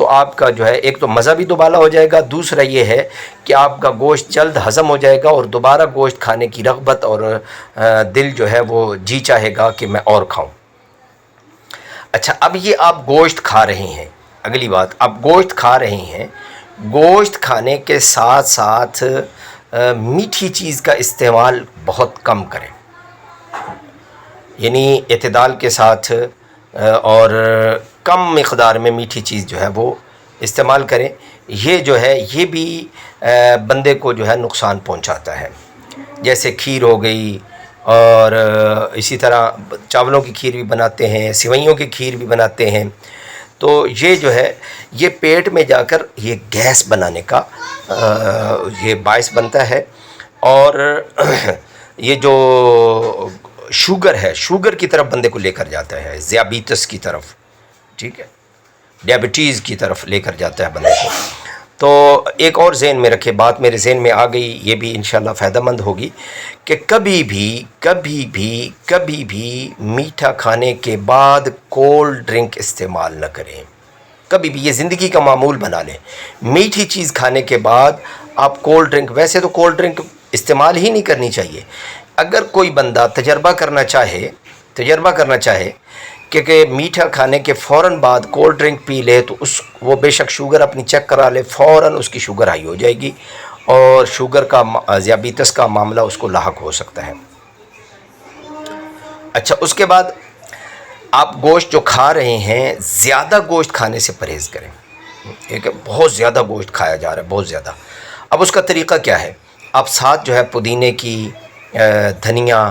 تو آپ کا جو ہے ایک تو مزہ بھی دوبالا ہو جائے گا، دوسرا یہ ہے کہ آپ کا گوشت جلد ہضم ہو جائے گا اور دوبارہ گوشت کھانے کی رغبت اور دل جو ہے وہ جی چاہے گا کہ میں اور کھاؤں۔ اچھا، اب یہ آپ گوشت کھا رہے ہیں، اگلی بات، آپ گوشت کھا رہے ہیں، گوشت کھانے کے ساتھ ساتھ میٹھی چیز کا استعمال بہت کم کریں، یعنی اعتدال کے ساتھ اور کم مقدار میں میٹھی چیز جو ہے وہ استعمال کریں۔ یہ جو ہے یہ بھی بندے کو جو ہے نقصان پہنچاتا ہے، جیسے کھیر ہو گئی، اور اسی طرح چاولوں کی کھیر بھی بناتے ہیں، سوئیوں کی کھیر بھی بناتے ہیں، تو یہ جو ہے یہ پیٹ میں جا کر یہ گیس بنانے کا یہ باعث بنتا ہے، اور یہ جو شوگر ہے، شوگر کی طرف بندے کو لے کر جاتا ہے، ذیابیطس کی طرف، ٹھیک ہے، ڈیابٹیز کی طرف لے کر جاتا ہے بندے کو۔ تو ایک اور ذہن میں رکھے، بات میرے ذہن میں آ گئی، یہ بھی انشاءاللہ فائدہ مند ہوگی، کہ کبھی بھی میٹھا کھانے کے بعد کولڈ ڈرنک استعمال نہ کریں، کبھی بھی، یہ زندگی کا معمول بنا لیں۔ میٹھی چیز کھانے کے بعد آپ کولڈ ڈرنک، ویسے تو کولڈ ڈرنک استعمال ہی نہیں کرنی چاہیے۔ اگر کوئی بندہ تجربہ کرنا چاہے کہ میٹھا کھانے کے فوراً بعد کولڈ ڈرنک پی لے، تو وہ بے شک شوگر اپنی چیک کرا لے، فوراً اس کی شوگر ہائی ہو جائے گی اور شوگر کا ذیابیطس کا معاملہ اس کو لاحق ہو سکتا ہے۔ اچھا، اس کے بعد آپ گوشت جو کھا رہے ہیں، زیادہ گوشت کھانے سے پرہیز کریں، ایک بہت زیادہ گوشت کھایا جا رہا ہے، بہت زیادہ۔ اب اس کا طریقہ کیا ہے؟ آپ ساتھ جو ہے پودینے کی، دھنیا،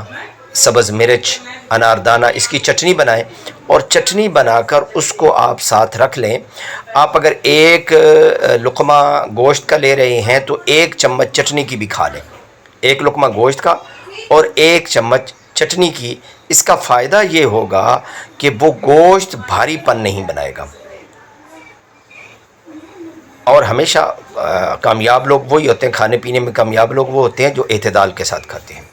سبز مرچ، اناردانہ، اس کی چٹنی بنائیں، اور چٹنی بنا کر اس کو آپ ساتھ رکھ لیں۔ آپ اگر ایک لقمہ گوشت کا لے رہے ہیں تو ایک چمچ چٹنی کی بھی کھا لیں، ایک لقمہ گوشت کا اور ایک چمچ چٹنی کی۔ اس کا فائدہ یہ ہوگا کہ وہ گوشت بھاری پن نہیں بنائے گا، اور ہمیشہ کامیاب لوگ وہی ہوتے ہیں، کھانے پینے میں کامیاب لوگ وہ ہوتے ہیں جو اعتدال کے ساتھ کھاتے ہیں۔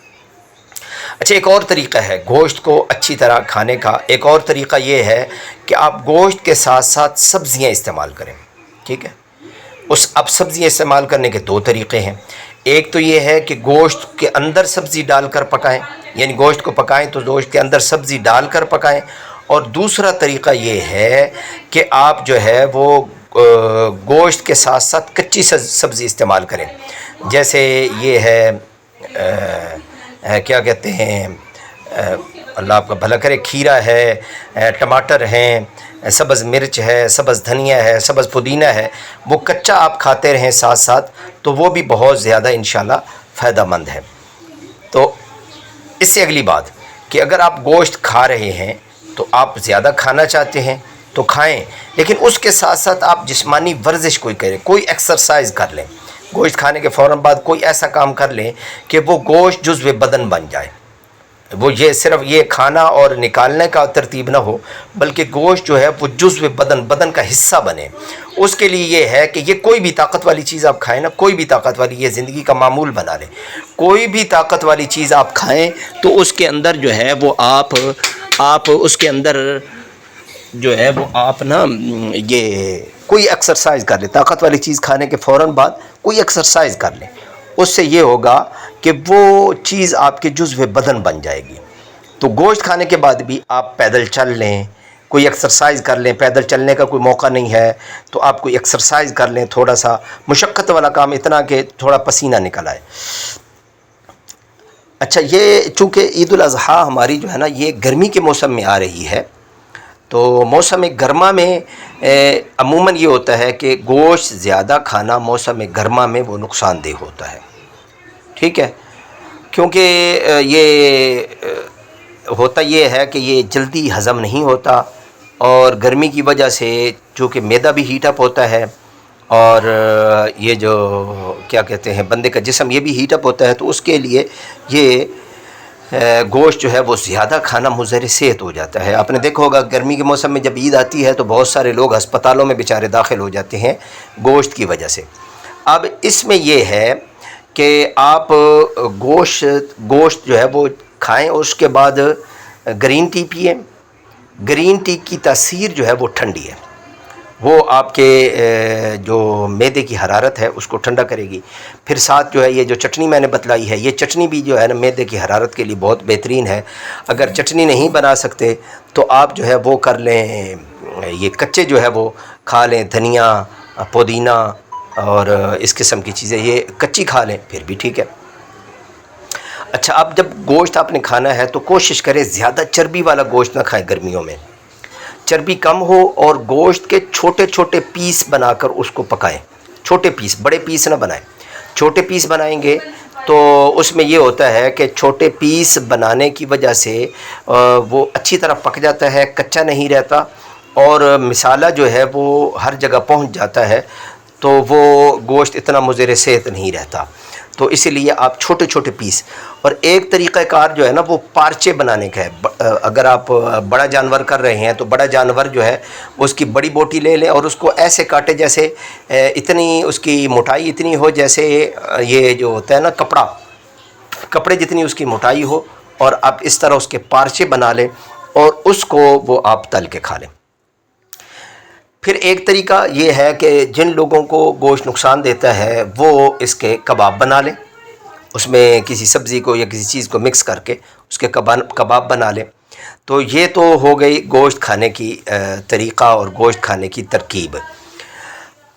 اچھا، ایک اور طریقہ ہے گوشت کو اچھی طرح کھانے کا، ایک اور طریقہ یہ ہے کہ آپ گوشت کے ساتھ ساتھ سبزیاں استعمال کریں، ٹھیک ہے۔ اب سبزیاں استعمال کرنے کے دو طریقے ہیں، ایک تو یہ ہے کہ گوشت کے اندر سبزی ڈال کر پکائیں، یعنی گوشت کو پکائیں تو گوشت کے اندر سبزی ڈال کر پکائیں، اور دوسرا طریقہ یہ ہے کہ آپ جو ہے وہ گوشت کے ساتھ ساتھ کچی سبزی استعمال کریں، جیسے یہ ہے کیا کہتے ہیں، اللہ آپ کا بھلا کرے، کھیرا ہے، ٹماٹر ہیں، سبز مرچ ہے، سبز دھنیا ہے، سبز پودینہ ہے، وہ کچا آپ کھاتے رہیں ساتھ ساتھ، تو وہ بھی بہت زیادہ انشاءاللہ فائدہ مند ہے۔ تو اس سے اگلی بات کہ اگر آپ گوشت کھا رہے ہیں تو آپ زیادہ کھانا چاہتے ہیں تو کھائیں، لیکن اس کے ساتھ ساتھ آپ جسمانی ورزش کوئی کریں، کوئی ایکسرسائز کر لیں، گوشت کھانے کے فوراً بعد کوئی ایسا کام کر لیں کہ وہ گوشت جزو بدن بن جائے، وہ یہ صرف یہ کھانا اور نکالنے کا ترتیب نہ ہو، بلکہ گوشت جو ہے وہ جزو بدن کا حصہ بنے۔ اس کے لیے یہ ہے کہ یہ کوئی بھی طاقت والی چیز آپ کھائیں نا، کوئی بھی طاقت والی، یہ زندگی کا معمول بنا لیں، کوئی بھی طاقت والی چیز آپ کھائیں تو اس کے اندر جو ہے وہ آپ اس کے اندر جو ہے وہ آپ نا یہ کوئی ایکسرسائز کر لیں، طاقت والی چیز کھانے کے فوراً بعد کوئی ایکسرسائز کر لیں، اس سے یہ ہوگا کہ وہ چیز آپ کے جزو بدن بن جائے گی۔ تو گوشت کھانے کے بعد بھی آپ پیدل چل لیں، کوئی ایکسرسائز کر لیں، پیدل چلنے کا کوئی موقع نہیں ہے تو آپ کوئی ایکسرسائز کر لیں، تھوڑا سا مشقت والا کام، اتنا کہ تھوڑا پسینہ نکل آئے۔ اچھا، یہ چونکہ عید الاضحیٰ ہماری جو ہے نا یہ گرمی کے موسم میں آ رہی ہے، تو موسم گرما میں عموماً یہ ہوتا ہے کہ گوشت زیادہ کھانا موسم گرما میں وہ نقصان دہ ہوتا ہے، ٹھیک ہے، کیونکہ یہ ہوتا یہ ہے کہ یہ جلدی ہضم نہیں ہوتا، اور گرمی کی وجہ سے چونکہ معدہ بھی ہیٹ اپ ہوتا ہے، اور یہ جو کیا کہتے ہیں بندے کا جسم یہ بھی ہیٹ اپ ہوتا ہے، تو اس کے لیے یہ گوشت جو ہے وہ زیادہ کھانا مضر صحت ہو جاتا ہے۔ آپ نے دیکھا ہوگا گرمی کے موسم میں جب عید آتی ہے تو بہت سارے لوگ ہسپتالوں میں بیچارے داخل ہو جاتے ہیں گوشت کی وجہ سے۔ اب اس میں یہ ہے کہ آپ گوشت جو ہے وہ کھائیں، اور اس کے بعد گرین ٹی پئیں۔ گرین ٹی کی تاثیر جو ہے وہ ٹھنڈی ہے، وہ آپ کے جو معدے کی حرارت ہے اس کو ٹھنڈا کرے گی۔ پھر ساتھ جو ہے یہ جو چٹنی میں نے بتلائی ہے، یہ چٹنی بھی جو ہے نا معدے کی حرارت کے لیے بہت بہترین ہے۔ اگر چٹنی نہیں بنا سکتے تو آپ جو ہے وہ کر لیں، یہ کچے جو ہے وہ کھا لیں، دھنیا، پودینہ اور اس قسم کی چیزیں یہ کچی کھا لیں، پھر بھی ٹھیک ہے۔ اچھا، اب جب گوشت آپ نے کھانا ہے تو کوشش کریں زیادہ چربی والا گوشت نہ کھائیں گرمیوں میں، چربی کم ہو، اور گوشت کے چھوٹے چھوٹے پیس بنا کر اس کو پکائیں، چھوٹے پیس، بڑے پیس نہ بنائیں۔ چھوٹے پیس بنائیں گے تو اس میں یہ ہوتا ہے کہ چھوٹے پیس بنانے کی وجہ سے وہ اچھی طرح پک جاتا ہے، کچا نہیں رہتا، اور مسالہ جو ہے وہ ہر جگہ پہنچ جاتا ہے، تو وہ گوشت اتنا مضر صحت نہیں رہتا۔ تو اسی لیے آپ چھوٹے چھوٹے پیس، اور ایک طریقہ کار جو ہے نا وہ پارچے بنانے کا ہے۔ اگر آپ بڑا جانور کر رہے ہیں تو بڑا جانور جو ہے اس کی بڑی بوٹی لے لیں اور اس کو ایسے کاٹے جیسے اتنی اس کی موٹائی اتنی ہو جیسے یہ جو ہوتا ہے نا کپڑے جتنی اس کی موٹائی ہو، اور آپ اس طرح اس کے پارچے بنا لیں اور اس کو وہ آپ تل کے کھا لیں۔ پھر ایک طریقہ یہ ہے کہ جن لوگوں کو گوشت نقصان دیتا ہے وہ اس کے کباب بنا لیں، اس میں کسی سبزی کو یا کسی چیز کو مکس کر کے اس کے کباب بنا لیں۔ تو یہ تو ہو گئی گوشت کھانے کی طریقہ اور گوشت کھانے کی ترکیب۔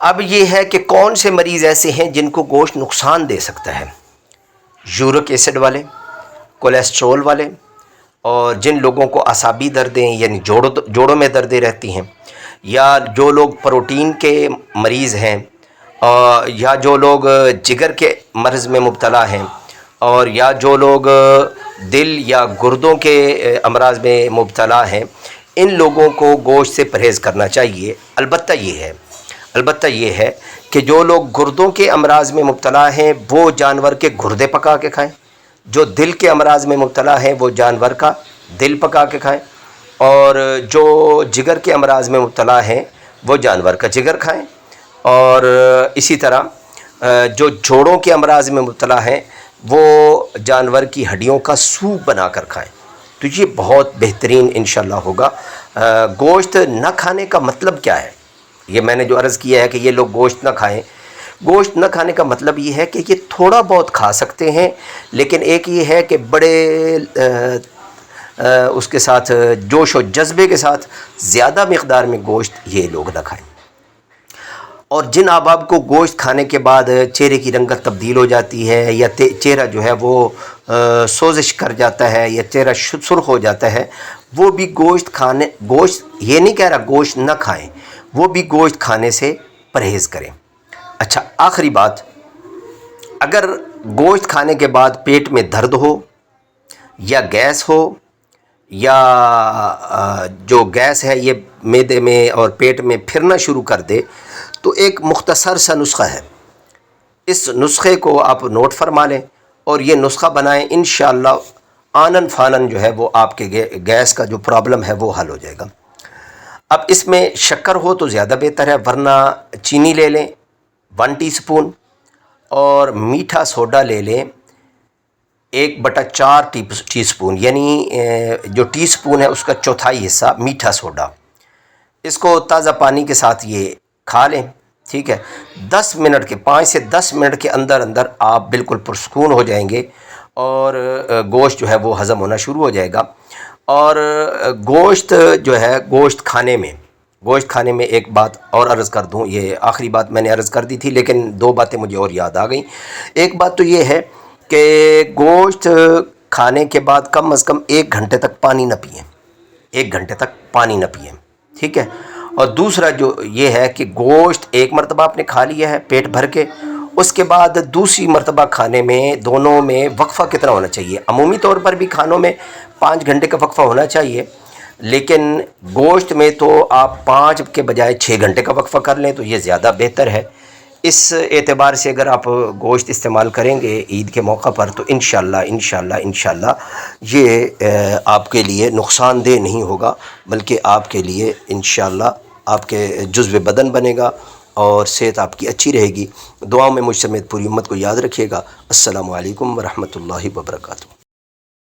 اب یہ ہے کہ کون سے مریض ایسے ہیں جن کو گوشت نقصان دے سکتا ہے؟ یورک ایسڈ والے، کولیسٹرول والے، اور جن لوگوں کو اعصابی دردیں یعنی جوڑوں میں دردیں رہتی ہیں، یا جو لوگ پروٹین کے مریض ہیں، یا جو لوگ جگر کے مرض میں مبتلا ہیں، اور یا جو لوگ دل یا گردوں کے امراض میں مبتلا ہیں، ان لوگوں کو گوشت سے پرہیز کرنا چاہیے۔ البتہ یہ ہے کہ جو لوگ گردوں کے امراض میں مبتلا ہیں وہ جانور کے گردے پکا کے کھائیں، جو دل کے امراض میں مبتلا ہیں وہ جانور کا دل پکا کے کھائیں، اور جو جگر کے امراض میں مبتلا ہیں وہ جانور کا جگر کھائیں، اور اسی طرح جو جوڑوں کے امراض میں مبتلا ہیں وہ جانور کی ہڈیوں کا سوپ بنا کر کھائیں۔ تو یہ بہت بہترین انشاءاللہ ہوگا۔ گوشت نہ کھانے کا مطلب کیا ہے؟ یہ میں نے جو عرض کیا ہے کہ یہ لوگ گوشت نہ کھائیں، گوشت نہ کھانے کا مطلب یہ ہے کہ یہ تھوڑا بہت کھا سکتے ہیں، لیکن ایک یہ ہے کہ بڑے اس کے ساتھ جوش و جذبے کے ساتھ زیادہ مقدار میں گوشت یہ لوگ نہ کھائیں۔ اور جن احباب کو گوشت کھانے کے بعد چہرے کی رنگت تبدیل ہو جاتی ہے، یا چہرہ جو ہے وہ سوزش کر جاتا ہے، یا چہرہ سرخ ہو جاتا ہے، وہ بھی گوشت یہ نہیں کہہ رہا گوشت نہ کھائیں، وہ بھی گوشت کھانے سے پرہیز کریں۔ اچھا، آخری بات، اگر گوشت کھانے کے بعد پیٹ میں درد ہو یا گیس ہو، یا جو گیس ہے یہ معدے میں اور پیٹ میں پھرنا شروع کر دے، تو ایک مختصر سا نسخہ ہے، اس نسخے کو آپ نوٹ فرما لیں اور یہ نسخہ بنائیں، انشاءاللہ آنن فانن جو ہے وہ آپ کے گیس کا جو پرابلم ہے وہ حل ہو جائے گا۔ اب اس میں شکر ہو تو زیادہ بہتر ہے، ورنہ چینی لے لیں 1 ٹی سپون، اور میٹھا سوڈا لے لیں 1/4 ٹی سپون، یعنی جو ٹی سپون ہے اس کا چوتھائی حصہ میٹھا سوڈا۔ اس کو تازہ پانی کے ساتھ یہ کھا لیں، ٹھیک ہے۔ 5 سے 10 منٹ کے اندر آپ بالکل پرسکون ہو جائیں گے، اور گوشت جو ہے وہ ہضم ہونا شروع ہو جائے گا۔ اور گوشت جو ہے گوشت کھانے میں ایک بات اور عرض کر دوں، یہ آخری بات میں نے عرض کر دی تھی لیکن 2 باتیں مجھے اور یاد آ گئیں۔ ایک بات تو یہ ہے کہ گوشت کھانے کے بعد کم از کم 1 گھنٹے تک پانی نہ پئیں، 1 گھنٹے تک پانی نہ پئیں، ٹھیک ہے۔ اور دوسرا جو یہ ہے کہ گوشت ایک مرتبہ آپ نے کھا لیا ہے پیٹ بھر کے، اس کے بعد دوسری مرتبہ کھانے میں دونوں میں وقفہ کتنا ہونا چاہیے؟ عمومی طور پر بھی کھانوں میں 5 گھنٹے کا وقفہ ہونا چاہیے، لیکن گوشت میں تو آپ 5 کے بجائے 6 گھنٹے کا وقفہ کر لیں تو یہ زیادہ بہتر ہے۔ اس اعتبار سے اگر آپ گوشت استعمال کریں گے عید کے موقع پر تو انشاءاللہ یہ آپ کے لیے نقصان دہ نہیں ہوگا، بلکہ آپ کے لیے انشاءاللہ آپ کے جزو بدن بنے گا اور صحت آپ کی اچھی رہے گی۔ دعاؤں میں مجھ سمیت پوری امت کو یاد رکھیے گا۔ السلام علیکم ورحمۃ اللہ وبرکاتہ۔